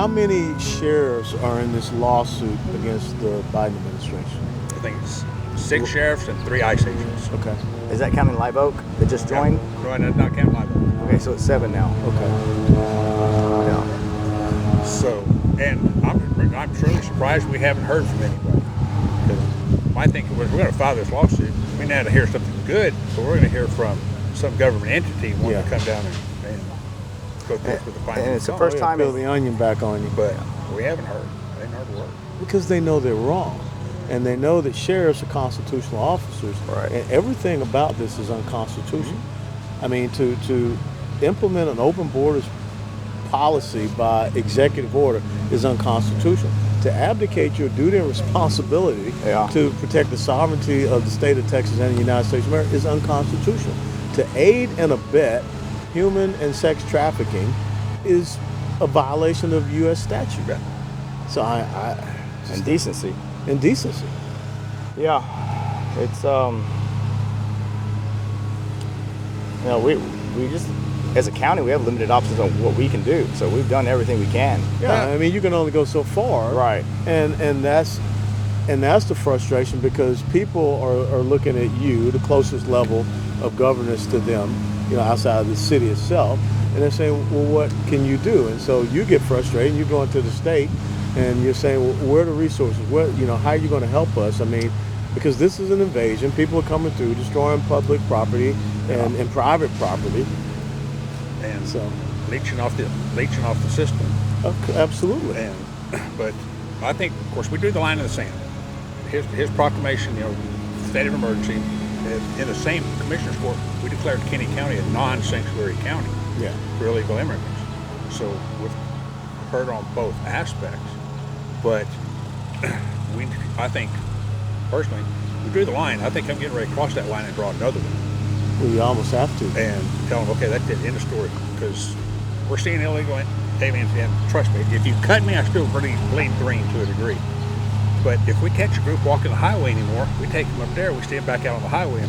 How many sheriffs are in this lawsuit against the Biden administration? I think it's 6 sheriffs and 3 ICE agents. Okay. Is that counting Live Oak that just joined? Right, that's not counting Live Oak. Okay, so it's 7 now. Okay. Yeah. So, and I'm truly surprised we haven't heard from anybody. Because my thinking was, we're going to file this lawsuit. We now to hear something good, but we're going to hear from some government entity wanting to come down and go through with the final. And it's the first time. Peel the onion back on you. But we haven't heard. They haven't heard a word. Because they know they're wrong. And they know that sheriffs are constitutional officers. Right. And everything about this is unconstitutional. Mm-hmm. I mean, to implement an open borders policy by executive order is unconstitutional. To abdicate your duty and responsibility to protect the sovereignty of the state of Texas and the United States of America is unconstitutional. To aid and abet human and sex trafficking is a violation of U.S. statute. Right. So Indecency. Indecency. Yeah, it's we just, as a county, we have limited options on what we can do. So we've done everything we can. Yeah, I mean, you can only go so far. Right. And that's the frustration, because people are looking at you, the closest level of governance to them, outside of the city itself, and they're saying, well, what can you do? And so you get frustrated, and you go into the state, and you're saying, well, where are the resources? How are you going to help us? I mean, because this is an invasion. People are coming through, destroying public property and private property. And so leeching off the system. Absolutely. But I think, of course, we drew the line in the sand. His proclamation, state of emergency, in the same commissioner's court, we declared Kenny County a non-sanctuary county for illegal immigrants. So we've heard on both aspects. But I think, personally, we drew the line. I think I'm getting ready to cross that line and draw another one. Well, you almost have to. And tell them, okay, that's it, end of story. Because we're seeing illegal aliens, and trust me, if you cut me, I still bleed green to a degree. But if we catch a group walking the highway anymore, we take them up there, we stand back out on the highway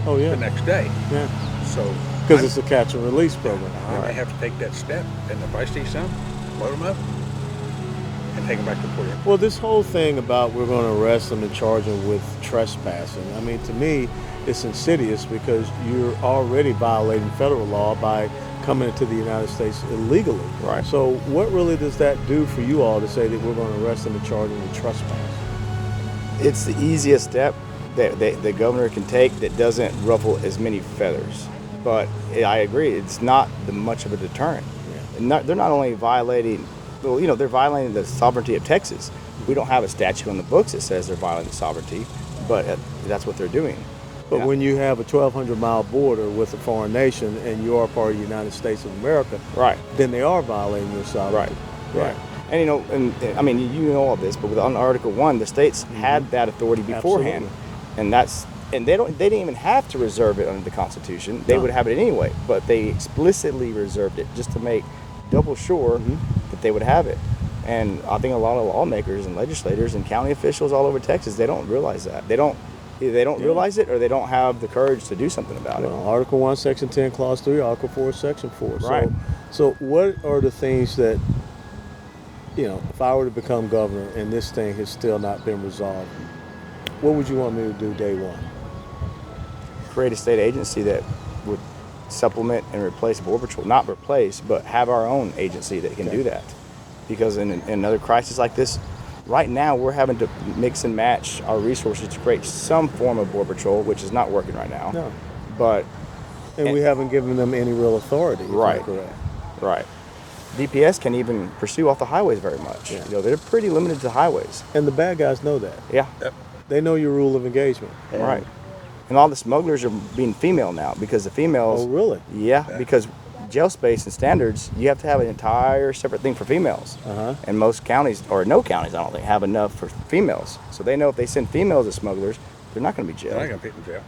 the next day. Yeah. So because it's a catch and release program. I may have to take that step, and if I see some, load them up and take them back to the police. Well, this whole thing about we're going to arrest them and charge them with trespassing, I mean, to me, it's insidious, because you're already violating federal law by coming into the United States illegally. Right. So what really does that do for you all to say that we're going to arrest them and charge them with trespass? It's the easiest step that the governor can take that doesn't ruffle as many feathers. But I agree, it's not much of a deterrent. Yeah. They're not only violating, they're violating the sovereignty of Texas. We don't have a statute on the books that says they're violating the sovereignty, but that's what they're doing. But when you have a 1,200-mile border with a foreign nation and you are part of the United States of America, right, then they are violating your sovereignty. Right. And I mean, you know all this, but on Article 1, the states had that authority beforehand. Absolutely. And they didn't even have to reserve it under the Constitution. They would have it anyway, but they explicitly reserved it just to make double sure that they would have it. And I think a lot of lawmakers and legislators and county officials all over Texas, they don't realize that. Either they don't realize it, or they don't have the courage to do something about it. Article 1, Section 10, Clause 3, Article 4, Section 4. Right. So what are the things that, if I were to become governor and this thing has still not been resolved, what would you want me to do day one? Create a state agency that would supplement and replace Border Patrol. Not replace, but have our own agency that can do that. Because in another crisis like this, right now we're having to mix and match our resources to create some form of Border Patrol, which is not working right now. No. But we haven't given them any real authority. Right. Correct. Right. DPS can't even pursue off the highways very much. Yeah. They're pretty limited to highways. And the bad guys know that. Yeah. Yep. They know your rule of engagement. Right. And all the smugglers are being female now, because the females. Oh, really? Yeah, because jail space and standards, you have to have an entire separate thing for females. And most counties, or no counties, I don't think, have enough for females. So they know if they send females as smugglers, they're not going to be jailed. They're not going to put them in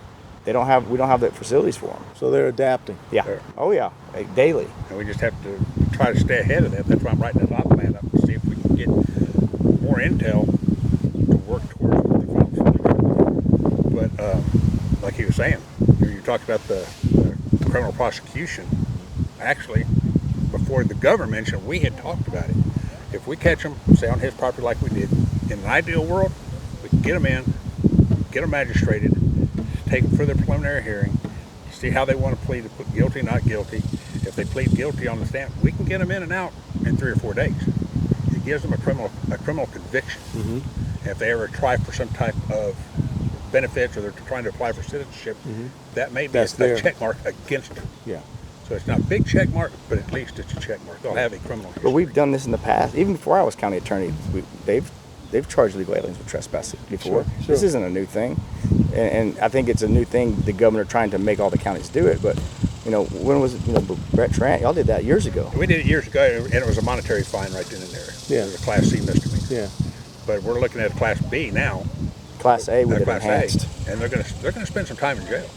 jail. We don't have the facilities for them. So they're adapting. Yeah. Oh yeah, daily. And we just have to try to stay ahead of that. That's why I'm writing that law plan up to see if we can get more intel to work towards what the final solution. But like he was saying, you talked about the criminal prosecution. Actually, before the governor mentioned, we had talked about it. if we catch them, say on his property like we did, in an ideal world, we can get them in, get them magistrated, take them for their preliminary hearing, see how they want to plead, to put guilty, not guilty. If they plead guilty on the stand, we can get them in and out in 3 or 4 days. It gives them a criminal conviction. And if they ever try for some type of benefits, or they're trying to apply for citizenship, that may be a check mark against them. Yeah. So it's not a big check mark, but at least it's a check mark. They'll have a criminal history. But we've done this in the past. Even before I was county attorney, they've charged legal aliens with trespassing before. Sure. This isn't a new thing, and I think it's a new thing. The governor trying to make all the counties do it, but when was it? Brett Trant, y'all did that years ago. We did it years ago, and it was a monetary fine right then and there. Yeah. It was a Class C misdemeanor. Yeah. But we're looking at a Class B now. Class A with it Class enhanced. A, and they're gonna spend some time in jail,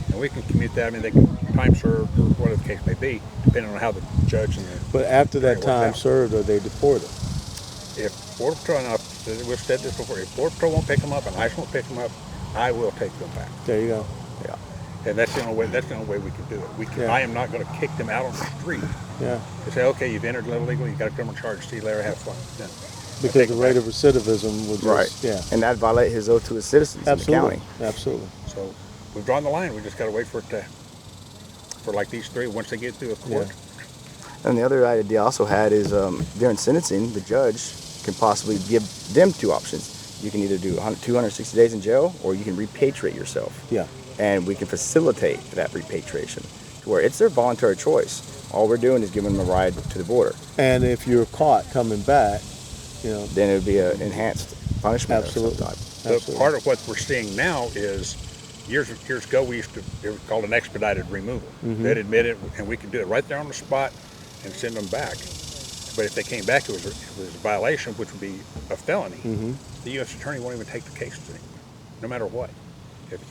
and we can commute that. I mean, they can time served or whatever the case may be, depending on how the judge and the. But after that works time out. served, are they deported? If Border Patrol, and we've said this before, if Border Patrol won't pick them up and ICE won't pick them up, I will take them back. There you go. Yeah. And that's the only way. That's the only way we can do it. We can. Yeah. I am not going to kick them out on the street Yeah. and say, okay, you've entered illegally, you got a criminal charge. See you later. Have fun. No. Because the rate of recidivism would just, Right. yeah. And that violate his oath to his citizens Absolutely. in the county. Absolutely. So we've drawn the line. We just got to wait for it to, for like these three, once they get through a court. And the other idea I also had is during sentencing, the judge can possibly give them 2 options. You can either do 260 days in jail, or you can repatriate yourself. Yeah. And we can facilitate that repatriation to where it's their voluntary choice. All we're doing is giving them a ride to the border. And if you're caught coming back, Then it would be an enhanced punishment. Absolutely. Of some type. But Absolutely. part of what we're seeing now is, years ago, it was called an expedited removal. They'd admit it, and we could do it right there on the spot and send them back. But if they came back, it was a violation, which would be a felony. The U.S. attorney won't even take the cases anymore, no matter what.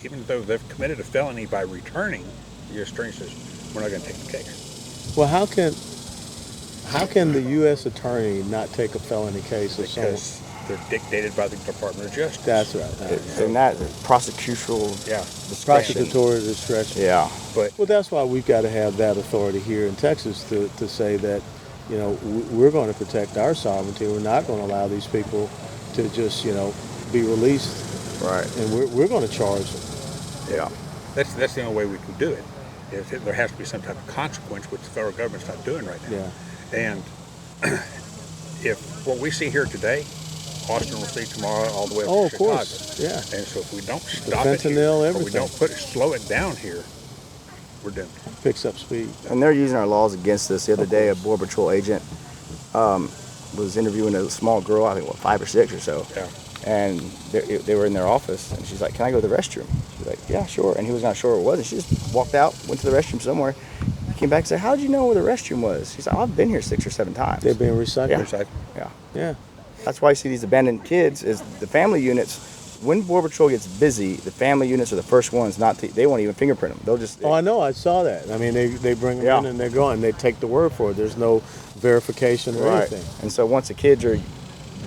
Even though they've committed a felony by returning, the U.S. attorney says, we're not going to take the case. Well, how can the U.S. attorney not take a felony case of someone? Because they're dictated by the Department of Justice. That's right. And that prosecutorial discretion. Prosecutorial discretion. Yeah. But Well, that's why we've got to have that authority here in Texas to say that, we're going to protect our sovereignty. We're not going to allow these people to just, be released, Right. and we're going to charge them. Yeah. that's the only way we can do it. There has to be some type of consequence, which the federal government's not doing right now. Yeah. And if what we see here today, Austin will see tomorrow all the way up Oh, to of Chicago. course. Yeah. And so if we don't stop it here, fentanyl, or we everything. don't slow it down here, we're doomed. Picks up speed. And they're using our laws against us. The other day, a Border Patrol agent was interviewing a small girl, I think, 5 or 6 or so. Yeah. And they were in their office, and she's like, "Can I go to the restroom?" She's like, "Yeah, sure." And he was not sure where it was, and she just walked out, went to the restroom somewhere, came back and said, "How did you know where the restroom was?" She's like, "I've been here 6 or 7 times." They're being recycled. Yeah. Recycle. Yeah. Yeah. That's why you see these abandoned kids is the family units. When Border Patrol gets busy, the family units are the first ones not to, they won't even fingerprint them. They'll just, Oh, I know. I saw that. I mean, they bring them Yeah. in and they're gone. They take the word for it. There's no verification or right. anything. And so once the kids are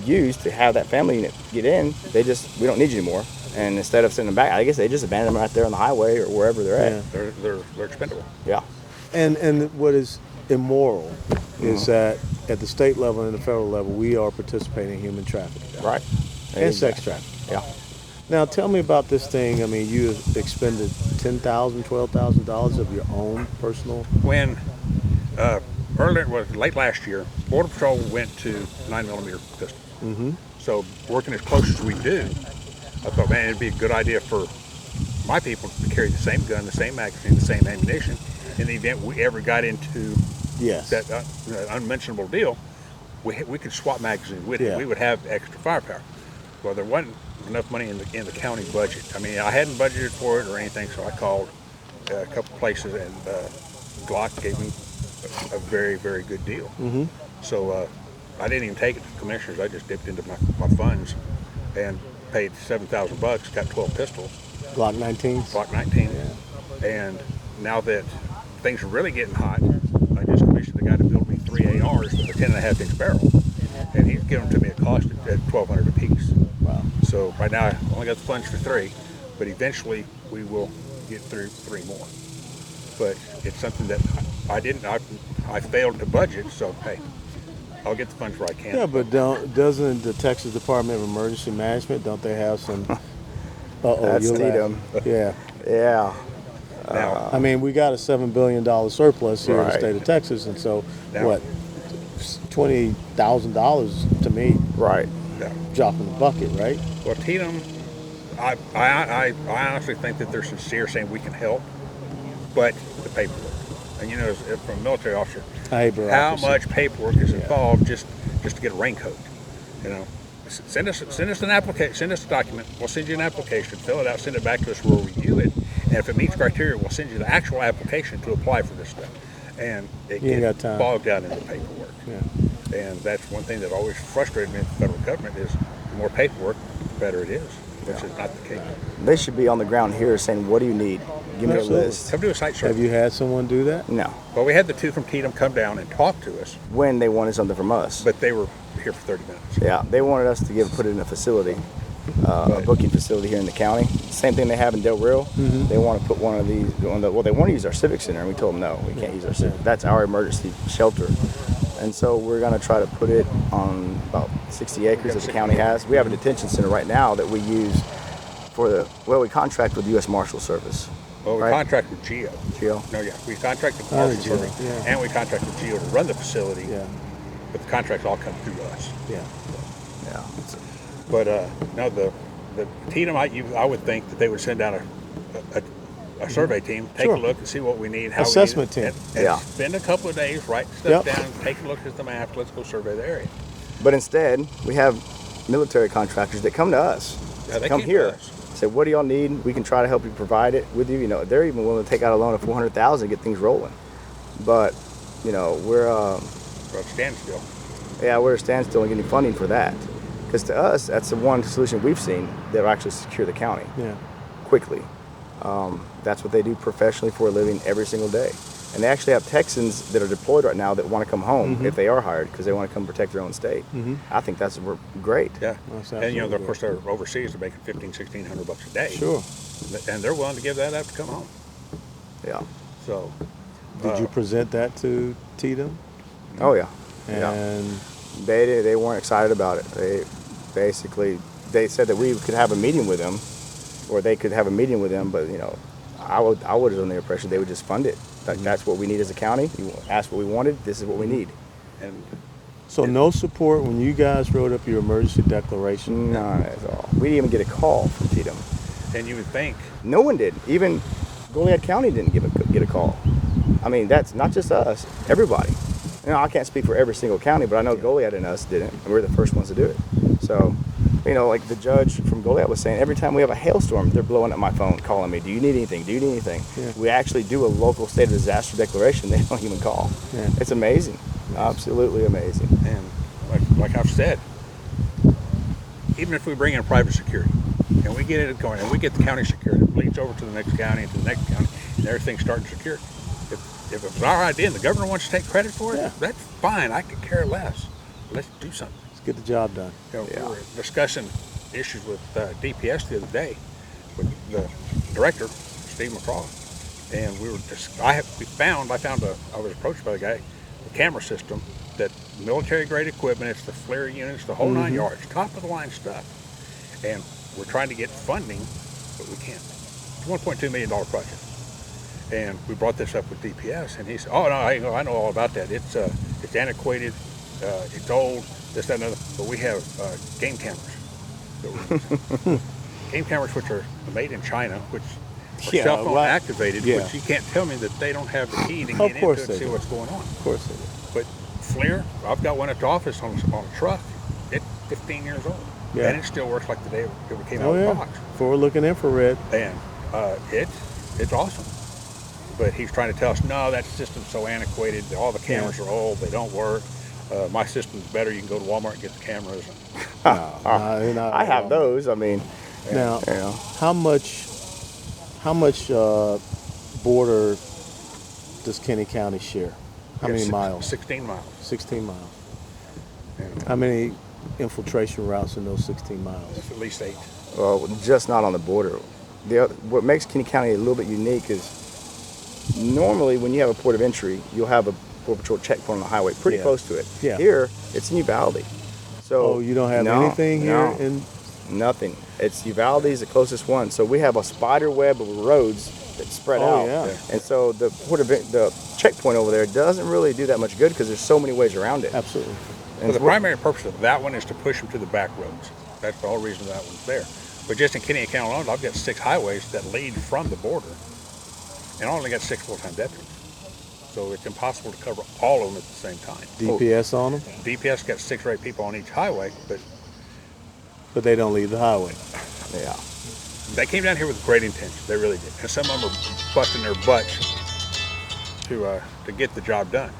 used to have that family unit get in, we don't need you anymore. And instead of sending them back, I guess they just abandon them right there on the highway or wherever they're at. Yeah. They're expendable. Yeah. And what is immoral is that at the state level and the federal level, we are participating in human trafficking. Right. And sex trafficking. Yeah. Now, tell me about this thing. I mean, you expended $10,000, $12,000 of your own personal. When late last year, Border Patrol went to 9mm pistols. So working as close as we do, I thought, man, it'd be a good idea for my people to carry the same gun, the same magazine, the same ammunition. In the event we ever got into Yes. that unmentionable deal, we could swap magazines with it. Yeah. We would have extra firepower. Well, there wasn't enough money in the county budget. I mean, I hadn't budgeted for it or anything, so I called a couple places, and Glock gave me a very, very good deal. So I didn't even take it to the commissioners. I just dipped into my funds and paid $7,000, got 12 pistols, Glock 19s. Glock 19. Yeah. And now that things are really getting hot, I just commissioned the guy to build me 3 ARs with a 10.5-inch barrel. And he's giving them to me at cost at $1,200 a piece. Wow. So right now I only got the funds for 3, but eventually we will get through 3 more. But it's something that I failed to budget, so hey, I'll get the funds where I can. Yeah, but doesn't the Texas Department of Emergency Management, don't they have some? That's you'll laugh. Needham. Yeah. Yeah. Now, I mean, we got a $7 billion surplus here in the Right. state of Texas, and so Now- what? $20,000 to me, Right. yeah. drop in the bucket, right? Well, Tatum, I honestly think that they're sincere, saying we can help, but the paperwork. And from a military officer, I hate how bureaucracy. much paperwork is involved just to get a raincoat? Send us an application, send us a document. We'll send you an application, fill it out, send it back to us. We'll review it, and if it meets criteria, we'll send you the actual application to apply for this stuff. And it You ain't gets got time. bogged down in the paperwork. Yeah. And that's one thing that always frustrated me with the federal government is the more paperwork, the better it is, which is not the case. They should be on the ground here saying, what do you need? Give me a Absolutely. list. Come do a site survey. Have you had someone do that? No. Well, we had the two from Tatum come down and talk to us, When they wanted something from us. but they were here for 30 minutes. Yeah, they wanted us to put it in a facility, a booking facility here in the county. Same thing they have in Del Rio. They want to put one of these well, they want to use our civic center, and we told them no, we can't use our civic. That's our emergency shelter. And so we're going to try to put it on about 60 acres that the county has. We have a detention center right now that we use we contract with the U.S. Marshal Service. Well, we Right. contract with GEO. GEO? No, yeah, we contract with Oh, Marshal GEO, Service, yeah. and we contract with GEO to run the facility, Yeah. but the contracts all come through us. Yeah. Yeah. But no, the Tatum, I would think that they would send down a survey team, take Sure. a look and see what we need, how Assessment we need it, team. and Yeah. spend a couple of days, write stuff Yep. down, take a look at the map, let's go survey the area. But instead, we have military contractors that come to us. Yeah, they come came to here. us. Say, what do y'all need? We can try to help you provide it with you. They're even willing to take out a loan of $400,000 to get things rolling. But, we're We're at standstill. we're at a standstill and getting funding for that. Because to us, that's the one solution we've seen that will actually secure the county Yeah. quickly. That's what they do professionally for a living every single day. And they actually have Texans that are deployed right now that want to come home if they are hired because they want to come protect their own state. I think that's great. Yeah, That's and absolutely of course they're overseas, they're making $1,500-$1,600 a day. Sure. And they're willing to give that up to come home. Yeah. So, Did you present that to Tatum? Oh, yeah. Yeah. And They weren't excited about it. They said that we could have a meeting with them, or they could have a meeting with them. But I was under the impression they would just fund it. Like that's what we need as a county. You asked what we wanted. This is what we need. and so no support when you guys wrote up your emergency declaration? None at all. We didn't even get a call from Tatum. you would think, No one did. Even Goliad County didn't get a call. I mean, that's not just us. Everybody. I can't speak for every single county, but I know Goliad and us didn't, and we're the first ones to do it. So, like the judge from Goliad was saying, every time we have a hailstorm, they're blowing up my phone, calling me, do you need anything? Do you need anything? Yeah. We actually do a local state of disaster declaration. They don't even call. Yeah. It's amazing. Absolutely amazing. and like I've said, even if we bring in private security and we get it going and we get the county secured, it bleeds over to the next county and to the next county, and everything's starting secure. If it was our idea and the governor wants to take credit for it, Yeah. that's fine. I could care less. Let's do something. Let's get the job done. Yeah. We were discussing issues with DPS the other day with the director, Steve McCraw, and we were I was approached by the guy, the camera system, that military grade equipment, it's the flare units, the whole 9 yards, top of the line stuff, and we're trying to get funding, but we can't. It's a $1.2 million project. And we brought this up with DPS, and he said, "Oh no, I know all about that. It's antiquated, it's old, this, that, and other. But we have game cameras. That we're using. Game cameras, which are made in China, which are Yeah, cell phone right. activated, Yeah. which you can't tell me that they don't have the key to Of get into course it they and see do. what's going on. Of course it is. But FLIR, I've got one at the office on a truck. It's 15 years old, Yeah. and it still works like the day it came Oh out of the yeah. box. Forward-looking infrared. And it's awesome. But he's trying to tell us, no, that system's so antiquated. All the cameras are old. They don't work. My system's better. You can go to Walmart and get the cameras. No, I have those. I mean, Now, Yeah. how much border does Kenny County share? How many miles? 16 miles. 16 miles. And How many infiltration routes in those 16 miles? it's at least 8. well, just not on the border. What makes Kenny County a little bit unique is normally when you have a port of entry, you'll have Border Patrol checkpoint on the highway, pretty Yeah. close to it. Yeah. Here, it's in Uvalde. So Oh, you don't have no, anything here no, in. nothing. It's Uvalde is the closest one. So we have a spider web of roads that spread Oh, out. yeah. And so the checkpoint over there doesn't really do that much good because there's so many ways around it. Absolutely. And Well, the primary purpose of that one is to push them to the back roads. That's the whole reason that one's there. But just in Kenny County alone, I've got 6 highways that lead from the border, and I only got 6 full-time deputies. So it's impossible to cover all of them at the same time. DPS on them, DPS got 6 or 8 people on each highway, but but they don't leave the highway. Yeah. they came down here with great intentions. They really did. And some of them are busting their butts to get the job done.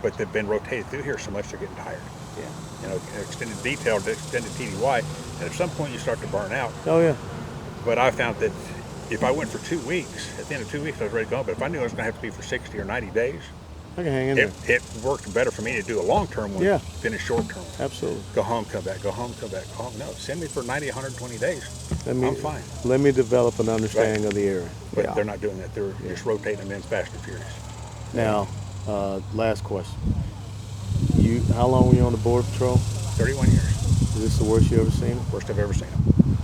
But they've been rotated through here so much they're getting tired. Yeah. You know, extended detail, extended TDY, and at some point you start to burn out. Oh yeah. But I found that if I went for 2 weeks, at the end of 2 weeks I was ready to go. But if I knew I was going to have to be for 60 or 90 days, I can hang in there. it worked better for me to do a long-term one Yeah. than a short-term. Absolutely. Go home, come back, go home, come back, go home. No, send me for 90, 120 days. I'm fine. Let me develop an understanding of the area. But Yeah. they're not doing that. They're just rotating them in fast and furious. Now, last question. How long were you on the Border Patrol? 31 years. Is this the worst you ever seen? Worst I've ever seen them.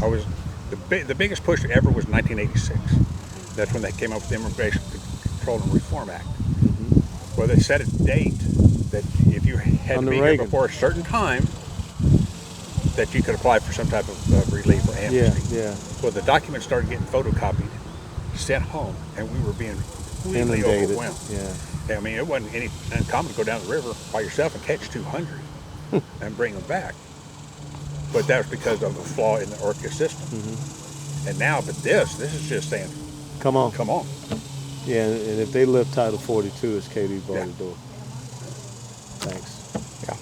I was the biggest push ever was 1986. That's when they came up with the Immigration Control and Reform Act. Where they set a date that if you had to Under be Reagan. here before a certain time, that you could apply for some type of relief or amnesty. Yeah. Well, the documents started getting photocopied, sent home, and we were being completely Inundated. overwhelmed. Yeah. I mean, it wasn't any uncommon to go down the river by yourself and catch 200 and bring them back. But that was because of a flaw in the ORCA system. And now, but this is just saying, Come on. come on. Yeah, and if they lift Title 42, it's KD bar Yeah. the door. Thanks. Yeah.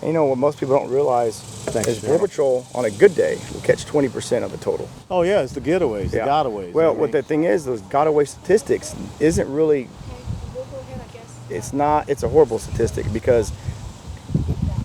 And you know what most people don't realize Thanks, is John. Border Patrol on a good day will catch 20% of the total. Oh yeah, it's the getaways, the Yeah. gotaways. Well, I mean, what the thing is, those gotaway statistics isn't really. It's not. It's a horrible statistic because.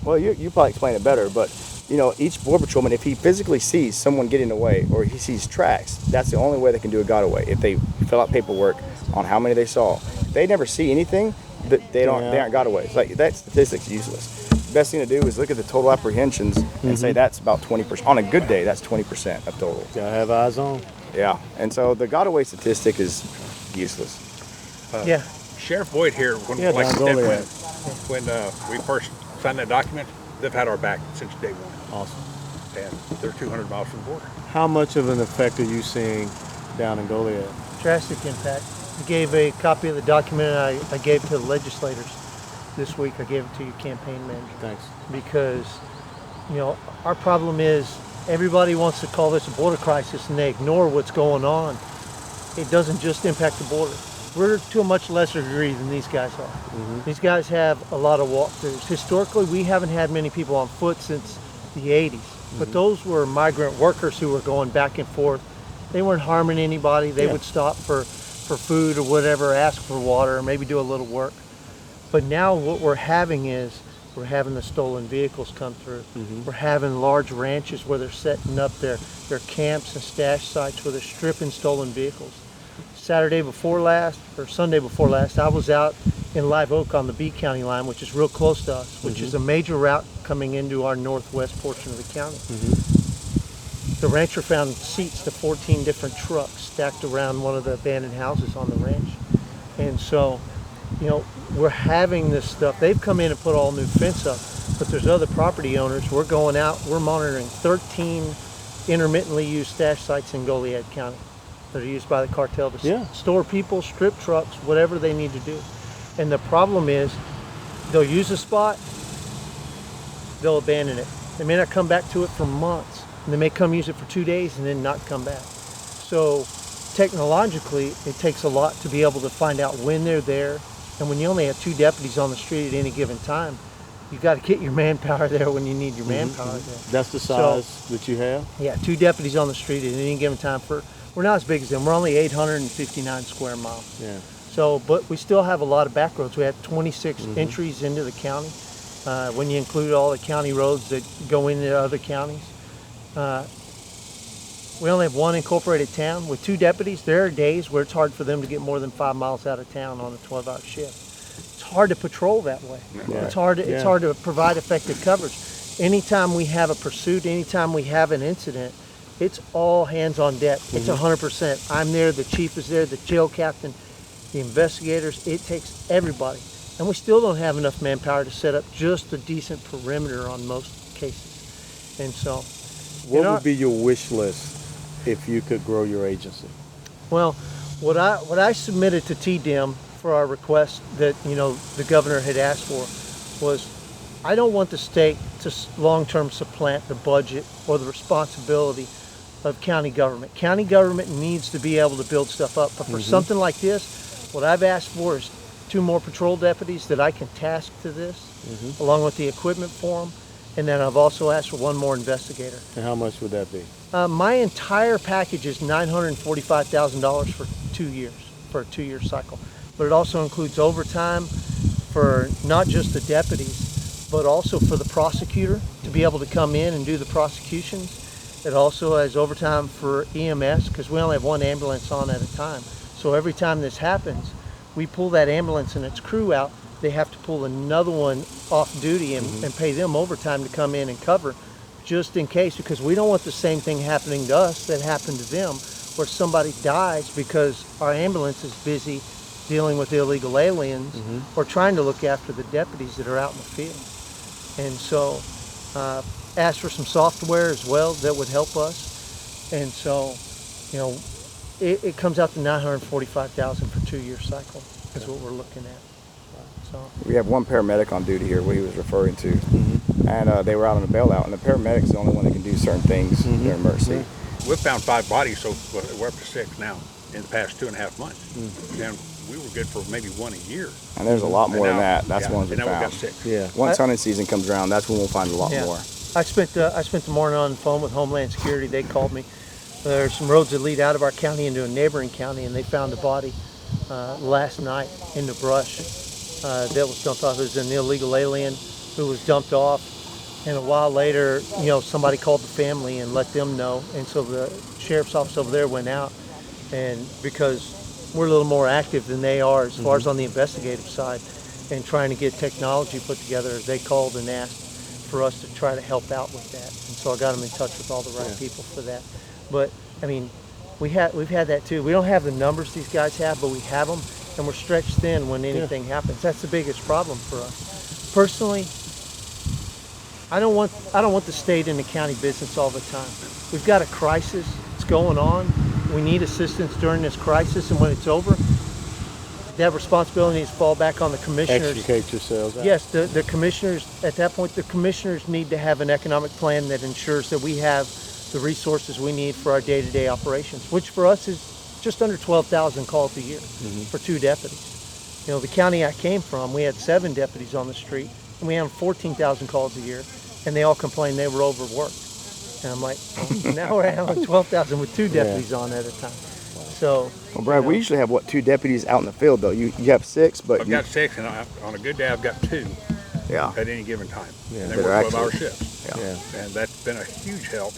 Well, you probably explain it better, but you know, each Border Patrolman, if he physically sees someone getting away or he sees tracks, that's the only way they can do a gotaway. If they fill out paperwork on how many they saw, if they never see anything, they aren't gotaways. Like that statistic's useless. The best thing to do is look at the total apprehensions and say that's about 20%. On a good day, that's 20% of total. gotta have eyes on. Yeah, and so the gotaway statistic is useless. Yeah. Sheriff Boyd here, when, Yeah, like I Don said, Goliad. when we first signed that document, they've had our back since day one. Awesome. And they're 200 miles from the border. How much of an effect are you seeing down in Goliad? Drastic impact. I gave a copy of the document I gave to the legislators this week. I gave it to your campaign manager Thanks. because, you know, our problem is everybody wants to call this a border crisis and they ignore what's going on. It doesn't just impact the border. We're to a much lesser degree than these guys are. These guys have a lot of walkthroughs. Historically, we haven't had many people on foot since the 80s, but those were migrant workers who were going back and forth. They weren't harming anybody. They would stop for food or whatever, ask for water, or maybe do a little work. But now what we're having is we're having the stolen vehicles come through. We're having large ranches where they're setting up their camps and stash sites where they're stripping stolen vehicles. Saturday before last, or Sunday before last, I was out in Live Oak on the B County line, which is real close to us, which is a major route coming into our northwest portion of the county. The rancher found seats to 14 different trucks stacked around one of the abandoned houses on the ranch. And so, you know, we're having this stuff. They've come in and put all new fence up, but there's other property owners. We're going out, we're monitoring 13 intermittently used stash sites in Goliad County that are used by the cartel to store people, strip trucks, whatever they need to do. And the problem is they'll use a spot, they'll abandon it. They may not come back to it for months. And they may come use it for 2 days and then not come back. So technologically, it takes a lot to be able to find out when they're there. And when you only have 2 deputies on the street at any given time, you got to get your manpower there when you need your manpower there. That's the size that you have? Yeah, 2 deputies on the street at any given time. We're not as big as them. We're only 859 square miles. Yeah. So, but we still have a lot of back roads. We have 26 entries into the county. When you include all the county roads that go into other counties. We only have 1 incorporated town. With 2 deputies, there are days where it's hard for them to get more than 5 miles out of town on a 12-hour shift. It's hard to patrol that way. Right. It's hard. It's Yeah. hard to provide effective coverage. Anytime we have a pursuit, anytime we have an incident, it's all hands on deck. It's 100%. I'm there. The chief is there. The jail captain, the investigators. It takes everybody, and we still don't have enough manpower to set up just a decent perimeter on most cases. And so, What would be your wish list if you could grow your agency? well, what I submitted to TDM for our request that the governor had asked for was, I don't want the state to long-term supplant the budget or the responsibility of county government. County government needs to be able to build stuff up, but for something like this, what I've asked for is 2 more patrol deputies that I can task to this, along with the equipment for them, and then I've also asked for 1 more investigator. And how much would that be? My entire package is $945,000 for 2 years, for a 2-year cycle. But it also includes overtime for not just the deputies, but also for the prosecutor to be able to come in and do the prosecutions. It also has overtime for EMS, because we only have 1 ambulance on at a time. So every time this happens, we pull that ambulance and its crew out, they have to pull another one off duty and pay them overtime to come in and cover, just in case, because we don't want the same thing happening to us that happened to them, where somebody dies because our ambulance is busy dealing with illegal aliens or trying to look after the deputies that are out in the field. And so ask for some software as well that would help us. And so, it comes out to $945,000 for 2-year cycle is what we're looking at. So We have 1 paramedic on duty here, what he was referring to, and they were out on a bailout, and the paramedic's the only one that can do certain things during emergency. We've found 5 bodies, so we're up to 6 now in the past 2.5 months. And we were good for maybe 1 a year. And there's a lot more than now- that. That's yeah, the ones we and now we've found. got 6. Yeah. Once hunting season comes around, that's when we'll find a lot Yeah. more. I spent the morning on the phone with Homeland Security. They called me. There's some roads that lead out of our county into a neighboring county, and they found a body last night in the brush that was dumped off. It was an illegal alien who was dumped off, and a while later, somebody called the family and let them know, and so the sheriff's office over there went out, and because we're a little more active than they are as far as on the investigative side and trying to get technology put together, they called and asked for us to try to help out with that. And so I got them in touch with all the right people for that. But I mean, we've had that too. We don't have the numbers these guys have, but we have them, and we're stretched thin when anything happens. That's the biggest problem for us. Personally, I don't want the state and the county business all the time. We've got a crisis. It's going on. We need assistance during this crisis, and when it's over, that responsibility needs to fall back on the commissioners. Extricate yourselves out. Yes, the commissioners, at that point, the commissioners need to have an economic plan that ensures that we have the resources we need for our day-to-day operations, which for us is just under 12,000 calls a year for 2 deputies. The county I came from, we had 7 deputies on the street, and we had 14,000 calls a year, and they all complained they were overworked. And I'm like, now we're handling 12,000 with 2 deputies on at a time. So, Well, Brad, we usually have, 2 deputies out in the field, though. You have 6, but I've got 6, and on a good day, I've got 2 yeah. at any given time. Yeah. And they That work are 12-hour actually- shifts. Yeah. And that's been a huge help.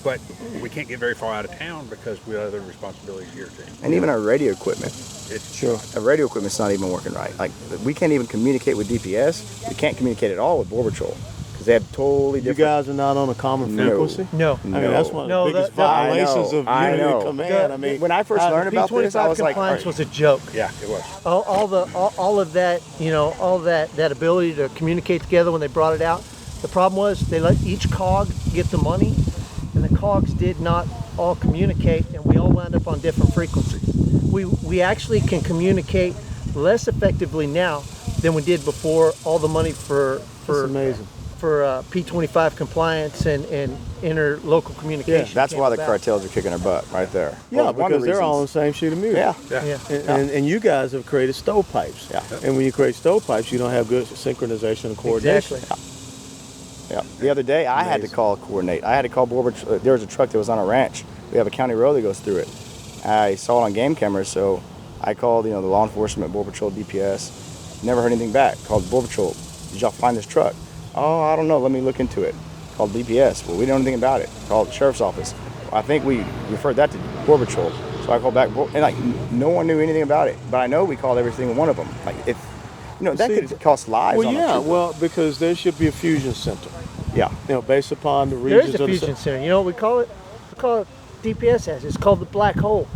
But we can't get very far out of town because we have other responsibilities here too. And even our radio equipment. It's Our radio equipment's not even working right. Like, we can't even communicate with DPS. We can't communicate at all with Border Patrol because they have totally You different. guys are not on a common No. frequency? no. I mean, that's one of the No, biggest that- violations of I unity know. of command. I mean, when I first learned about this, I P25 was like, compliance was a joke. yeah, it was. All of that, all that ability to communicate together when they brought it out. The problem was they let each cog get the money, and the cogs did not all communicate, and we all wound up on different frequencies. We actually can communicate less effectively now than we did before all the money for it's amazing. for P25 compliance and interlocal communication. that's came why the about. cartels are kicking our butt right there. Yeah, Well, one of because the they're all on the reasons. same sheet of music. Yeah. Yeah. Yeah. And you guys have created stovepipes. Yeah. And when you create stovepipes, you don't have good synchronization and coordination. Exactly. Yeah. The other day, I had to call coordinate. I had to call Border Patrol. There was a truck that was on a ranch. We have a county road that goes through it. I saw it on game cameras, so I called, the law enforcement, Border Patrol, DPS. Never heard anything back. Called Border Patrol. Did y'all find this truck? Oh, I don't know. Let me look into it. Called DPS. Well, we don't know anything about it. Called the sheriff's office. I think we referred that to Border Patrol. So I called back, and no one knew anything about it. But I know we called every single one of them. Like, if that could cost lives. Well, on a yeah, trooper. well, because there should be a fusion center. Yeah. Based upon the There regions is a of the fusion center. You know what we call it? We call it DPS as. It's called the black hole.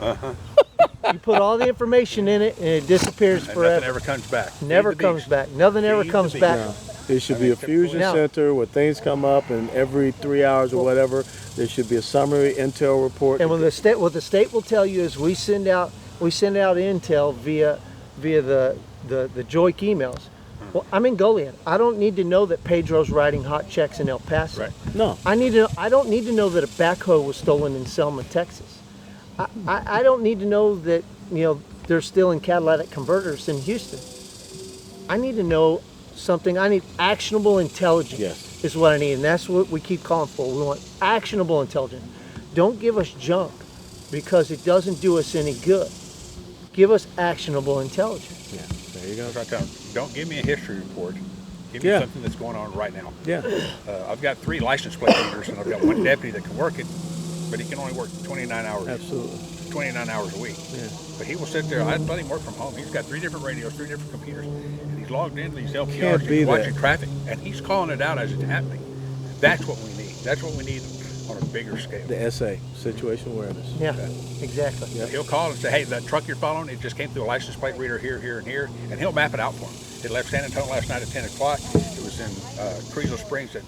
You put all the information in it and it disappears And forever. nothing ever comes back. Never Feed the comes beast. back. Nothing ever Feed the comes beast. back. Yeah. There should I be mean, a fusion now- center where things come up, and every 3 hours or whatever, there should be a summary intel report. And when the state, what the state will tell you is we send out intel via the JOIC emails. Well, I'm in Goliad. I don't need to know that Pedro's writing hot checks in El Paso. Right. No. I don't need to know that a backhoe was stolen in Selma, Texas. I don't need to know that they're still in catalytic converters in Houston. I need to know something. I need actionable intelligence. Yes. Is what I need, and that's what we keep calling for. We want actionable intelligence. Don't give us junk because it doesn't do us any good. Give us actionable intelligence. Yeah. There you go. That's what I tell them. Don't give me a history report. Give me Yeah. something that's going on right now. Yeah. I've got 3 license plate readers, and I've got 1 deputy that can work it, but he can only work 29 hours. Absolutely. 29 hours a week. Yeah. But he will sit there. I let him work from home. He's got 3 different radios, 3 different computers, and he's logged into these Can't LPRs. be He's watching that. traffic, and he's calling it out as it's happening. That's what we need. That's what we need on a bigger scale. The SA, situation awareness. Yeah, exactly. Yeah. He'll call and say, hey, that truck you're following, it just came through a license plate reader here, here, and here, and he'll map it out for him. It left San Antonio last night at 10 o'clock. It was in Creasel Springs at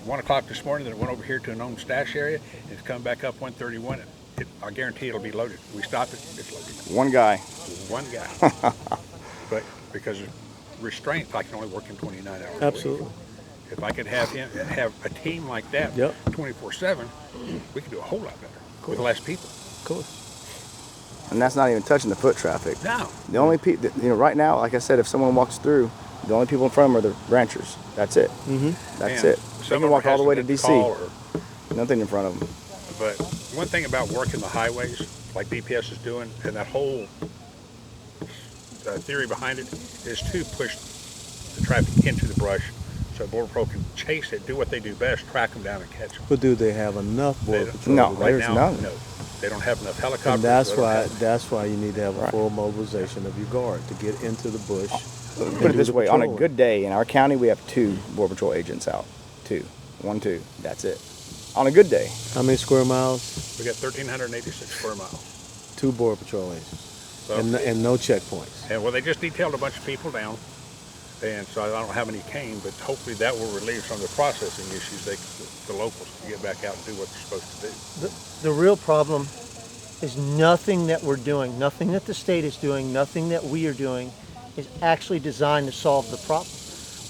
1 o'clock this morning. Then it went over here to a known stash area. It's come back up 131. I guarantee it'll be loaded. We stop it, it's loaded. One guy. One guy. But because of restraint, I can only work in 29 hours a week. Absolutely. If I could have a team like that Yep. 24/7, we could do a whole lot better with less people. Of course. And that's not even touching the foot traffic. No. The only people, right now, like I said, if someone walks through, the only people in front of them are the ranchers. That's it. Mm-hmm. That's And it. They some can of walk them all the way to has to DC. call or- Nothing in front of them. But one thing about working the highways, like DPS is doing, and that whole theory behind it, is to push the traffic into the brush so Border Patrol can chase it, do what they do best, track them down and catch them. But do they have enough border They- patrol? No, to do Right there's now, none. no. They don't have enough helicopters. And that's they don't why have- you need to have a Right. full mobilization of your guard to get into the bush. and Put it do this the way, on a patrolling. good day in our county, we have 2 Border Patrol agents out. 2. 1, 2. That's it. On a good day. How many square miles? We got 1,386 square miles. 2 border patrol agents. So, And no checkpoints. and well, they just detailed a bunch of people down, and so I don't know how many came, but hopefully that will relieve some of the processing issues. The locals can get back out and do what they're supposed to do. The real problem is nothing that we're doing, nothing that the state is doing, nothing that we are doing is actually designed to solve the problem.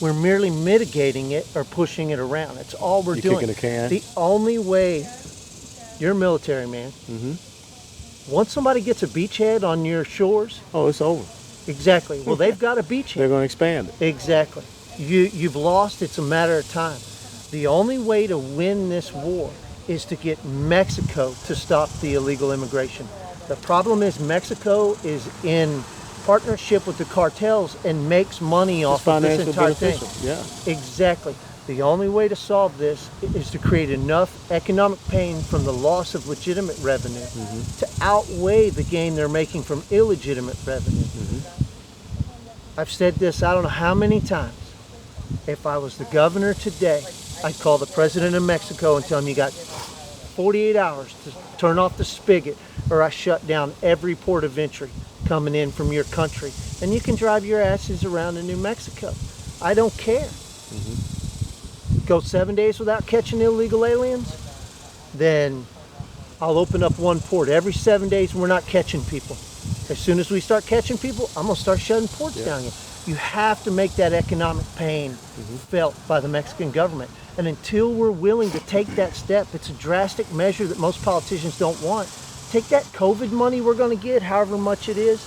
We're merely mitigating it or pushing it around. That's all we're You doing. kicking a can? The only way, you're a military man. Mm-hmm. Once somebody gets a beachhead on your shores, Oh, it's over. exactly. Well, they've got a beachhead. They're going to expand it. Exactly. You've lost. It's a matter of time. The only way to win this war is to get Mexico to stop the illegal immigration. The problem is Mexico is in partnership with the cartels and makes money It's off of this financially entire thing. beneficial. Yeah. Exactly. The only way to solve this is to create enough economic pain from the loss of legitimate revenue to outweigh the gain they're making from illegitimate revenue. I've said this I don't know how many times. If I was the governor today, I'd call the president of Mexico and tell him you got 48 hours to turn off the spigot or I shut down every port of entry coming in from your country. And you can drive your asses around in New Mexico. I don't care. Go 7 days without catching illegal aliens, then I'll open up one port. Every 7 days we're not catching people. As soon as we start catching people, I'm gonna start shutting ports down here. You have to make that economic pain felt by the Mexican government. And until we're willing to take that step, it's a drastic measure that most politicians don't want. Take that COVID money we're gonna get, however much it is,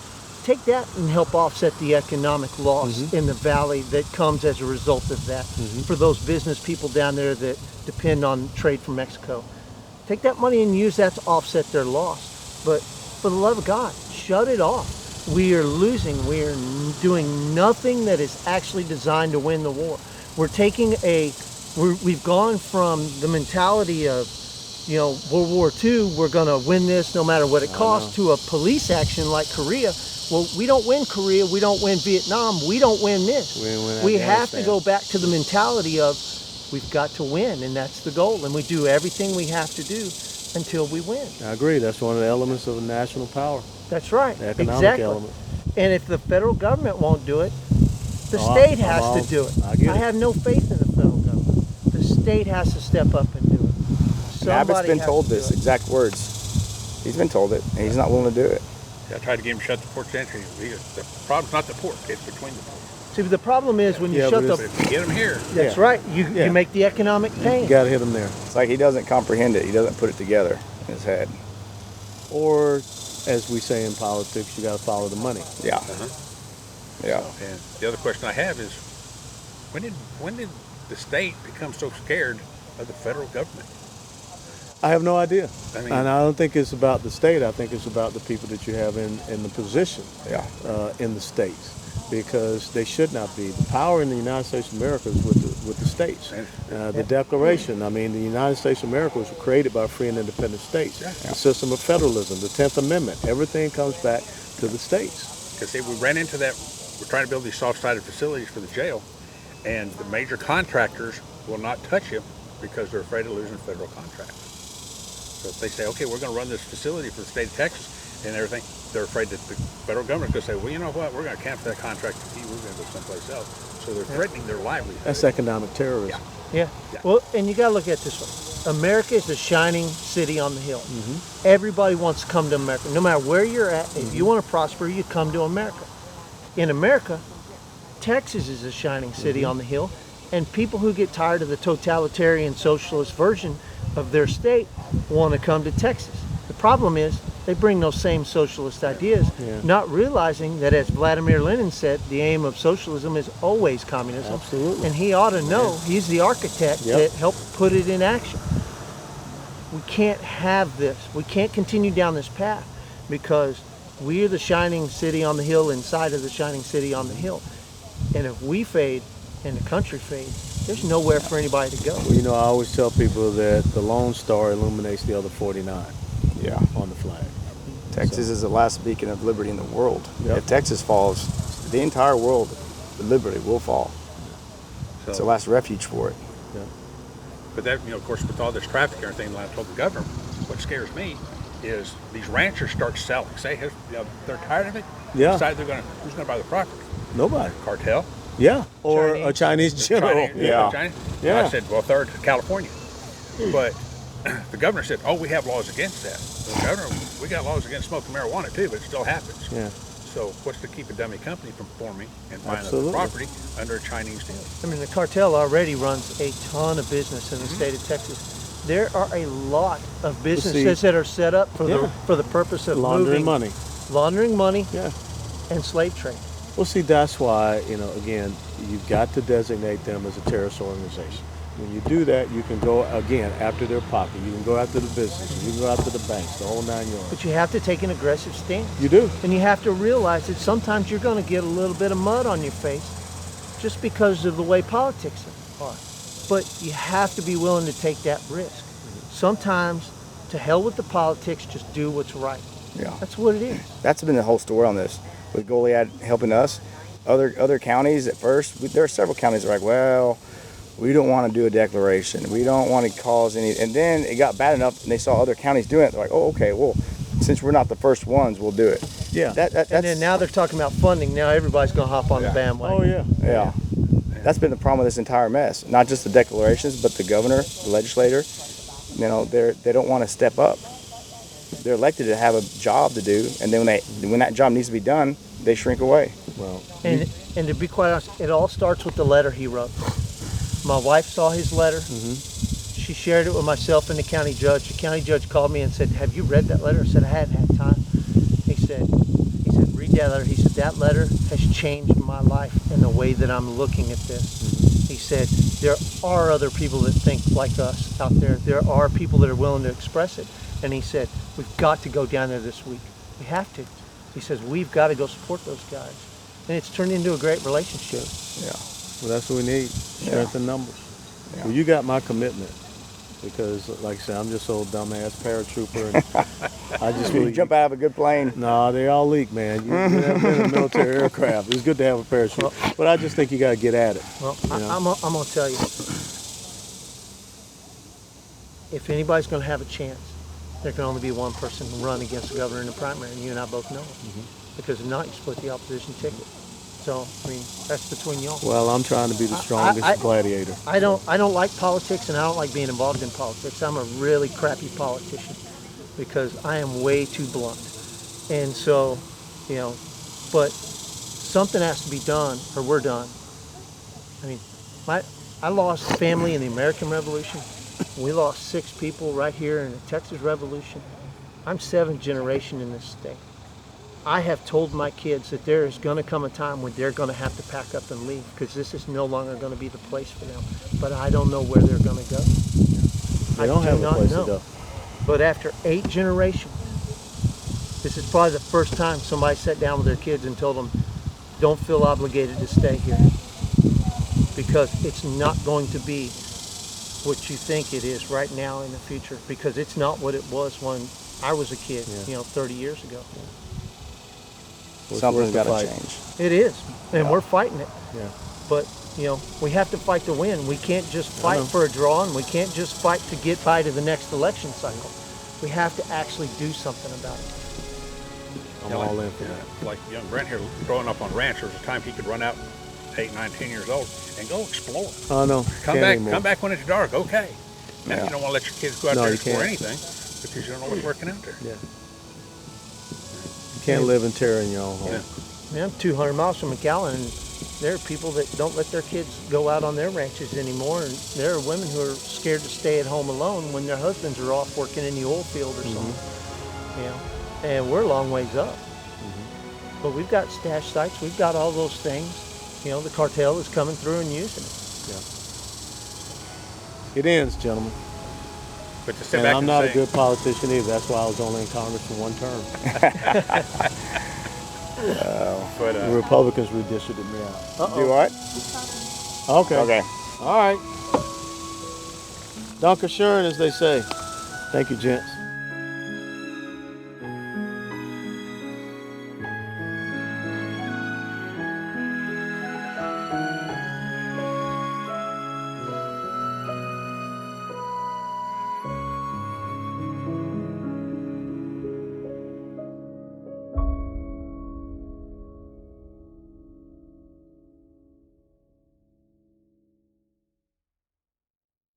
take that and help offset the economic loss in the valley that comes as a result of that for those business people down there that depend on trade from Mexico. Take that money and use that to offset their loss. But for the love of God, shut it off. We are losing. We are doing nothing that is actually designed to win the war. We've gone from the mentality of, World War II, we're going to win this no matter what it costs, to a police action like Korea, Well, we don't win Korea, we don't win Vietnam, we don't win this. We have to go back to the mentality of we've got to win, and that's the goal, and we do everything we have to do until we win. I agree. That's one of the elements of national power. That's right. The economic exactly. element. And if the federal government won't do it, the state has to do it. I have no faith in the federal government. The state has to step up and do it. Abbott's been told this exact words. He's been told it, and he's not willing to do it. Yeah, I tried to get him to shut the ports entry. The problem's not the port; it's between the ports. See, the problem is when you shut the. But if you get him here, that's right. You make the economic pain. You got to hit him there. It's like he doesn't comprehend it. He doesn't put it together in his head. Or, as we say in politics, you got to follow the money. Yeah. Yeah. And the other question I have is, when did the state become so scared of the federal government? I have no idea. I mean, and I don't think it's about the state. I think it's about the people that you have in the position in the states. Because they should not be. The power in the United States of America is with the states. The Declaration, I mean, the United States of America was created by free and independent states. The system of federalism, the 10th Amendment, everything comes back to the states. Because we ran into that, we're trying to build these soft-sided facilities for the jail, and the major contractors will not touch him because they're afraid of losing federal contracts. So if they say, okay, we're going to run this facility for the state of Texas and everything, they're afraid that the federal government could say, well, you know what, we're going to cancel that contract with you, we're going to go someplace else. So they're threatening their livelihood. That's economic terrorism. Yeah. Well, and you got to look at it this way. America is a shining city on the hill. Everybody wants to come to America. No matter where you're at, if you want to prosper, you come to America. In America, Texas is a shining city on the hill, and people who get tired of the totalitarian socialist version of their state want to come to Texas. The problem is they bring those same socialist ideas, not realizing that, as Vladimir Lenin said, the aim of socialism is always communism. Absolutely. And he ought to know. He's the architect that helped put it in action. We can't have this. We can't continue down this path because we are the shining city on the hill inside of the shining city on the hill. And if we fade and the country fades, there's nowhere for anybody to go. Well, you know, I always tell people that the Lone Star illuminates the other 49 on the flag. Texas is the last beacon of liberty in the world. Yep. If Texas falls, the entire world, the liberty will fall. So, it's the last refuge for it. But that, of course, with all this traffic and everything, like I told the governor, what scares me is these ranchers start selling. Say, they're tired of it. Decide who's going to buy the property? Nobody. Cartel. Yeah. Or a Chinese general. Chinese. I said, well, third, California. But the governor said, we have laws against that. The governor, we got laws against smoking marijuana too, but it still happens. Yeah. So what's to keep a dummy company from forming and buying up the property under a Chinese deal? I mean, the cartel already runs a ton of business in the state of Texas. There are a lot of businesses that are set up for the purpose of laundering money, and slave trade. Well, see, that's why, again, you've got to designate them as a terrorist organization. When you do that, you can go, again, after their pocket. You can go after the businesses. You can go after the banks, the whole 9 yards. But you have to take an aggressive stance. You do. And you have to realize that sometimes you're going to get a little bit of mud on your face just because of the way politics are. But you have to be willing to take that risk. Sometimes, to hell with the politics, just do what's right. Yeah. That's what it is. That's been the whole story on this. With Goliad helping us, other counties at first, there are several counties that are like, well, we don't want to do a declaration. We don't want to cause any. And then it got bad enough, and they saw other counties doing it. They're like, oh, okay, well, since we're not the first ones, we'll do it. Yeah. And then now they're talking about funding. Now everybody's going to hop on the bandwagon. Oh, yeah. That's been the problem with this entire mess. Not just the declarations, but the governor, the legislator. They don't want to step up. They're elected to have a job to do, and then when that job needs to be done, they shrink away. Well, and to be quite honest, it all starts with the letter he wrote. My wife saw his letter. She shared it with myself and the county judge. The county judge called me and said, "Have you read that letter?" I said, "I hadn't had time." He said, "Read that letter." He said, "That letter has changed my life and the way that I'm looking at this." He said, "There are other people that think like us out there. There are people that are willing to express it." And he said, "We've got to go down there this week. We have to." He says, "We've got to go support those guys." And it's turned into a great relationship. Yeah. Well, that's what we need. Strength in numbers. Yeah. Well, you got my commitment because, like I said, I'm just old dumbass paratrooper, and I just You really jump out of a good plane. Nah, they all leak, man. You never been in a military aircraft. It's good to have a parachute, but I just think you got to get at it. Well, you know? I'm gonna tell you, if anybody's gonna have a chance, there can only be one person who run against the governor in the primary, and you and I both know it. Because if not, you split the opposition ticket. So, I mean, that's between y'all. Well, I'm trying to be the strongest gladiator. I don't like politics, and I don't like being involved in politics. I'm a really crappy politician because I am way too blunt. And so, you know, but something has to be done, or we're done. I mean, I lost family in the American Revolution. We lost 6 people right here in the Texas Revolution. I'm 7th generation in this state. I have told my kids that there is going to come a time when they're going to have to pack up and leave because this is no longer going to be the place for them. But I don't know where they're going to go. They don't have a place to go. But after 8 generations, this is probably the first time somebody sat down with their kids and told them, don't feel obligated to stay here because it's not going to be what you think it is right now in the future because it's not what it was when I was a kid, 30 years ago. Something's got to change. It is, and we're fighting it. Yeah. But, we have to fight to win. We can't just fight for a draw, and we can't just fight to get by to the next election cycle. We have to actually do something about it. I'm all in for that. Like young Brent here, growing up on ranch, there was a time he could run out 8, 9, 10 years old and go explore. Oh, no. Come back when it's dark, okay. Now Yeah. you don't want to let your kids go out there and explore can't. anything because you don't know what's working out there. Yeah. You can't live in terror in your own home. Yeah. Man, I'm 200 miles from McAllen, and there are people that don't let their kids go out on their ranches anymore, and there are women who are scared to stay at home alone when their husbands are off working in the oil field or something. And we're a long ways up. But we've got stash sites, we've got all those things. The cartel is coming through and using it. Yeah. It ends, gentlemen. But to step And back I'm and not say, a good politician either. That's why I was only in Congress for 1 term. but The Republicans redistricted me out. Do what? Okay. Okay. All right. Danke schön, as they say. Thank you, gents.